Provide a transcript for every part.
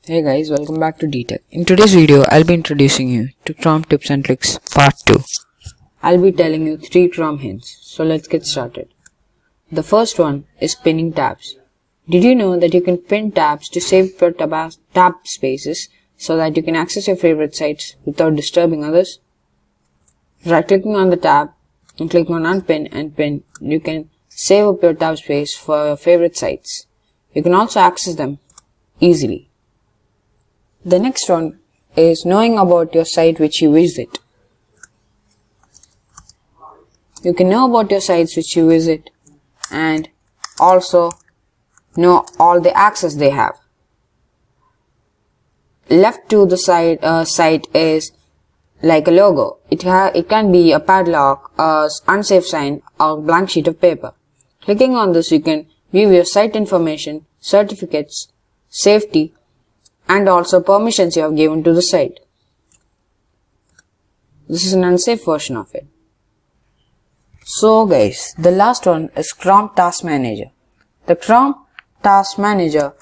Hey guys, welcome back to Techy. In today's video, I'll be introducing you to Chrome tips and tricks part 2. I'll be telling you 3 Chrome hints, so let's get started. The first one is pinning tabs. Did you know that you can pin tabs to save your tab spaces so that you can access your favorite sites without disturbing others? Right clicking on the tab and clicking on unpin and pin, you can save up your tab space for your favorite sites. You can also access them easily. The next one is knowing about your site which you visit. You can know about your sites which you visit and also know all the access they have. Left to the site is like a logo. It can be a padlock, a unsafe sign, or a blank sheet of paper. Clicking on this, you can view your site information, certificates, safety, and also permissions you have given to the site. This is an unsafe version of it. So guys, the last one is Chrome Task Manager. The Chrome Task Manager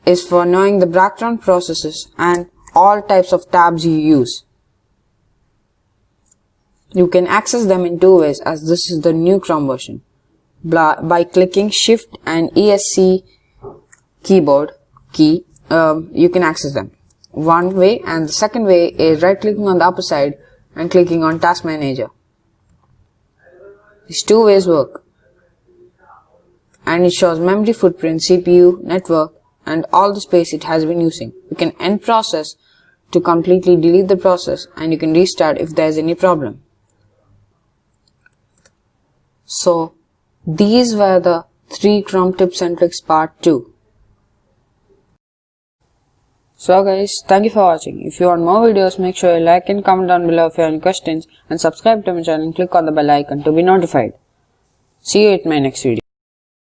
is for knowing the background processes and all types of tabs you use. You can access them in 2 ways, as this is the new Chrome version. By clicking Shift and ESC keyboard key, you can access them. One way, and the second way is right clicking on the upper side and clicking on Task Manager. These 2 ways work, and it shows memory footprint, CPU, network, and all the space it has been using. You can end process to completely delete the process, and you can restart if there is any problem. So these were the 3 Chrome tips and tricks part 2. So guys, thank you for watching. If you want more videos, make sure you like and comment down below if you have any questions, and subscribe to my channel and click on the bell icon to be notified. See you at my next video.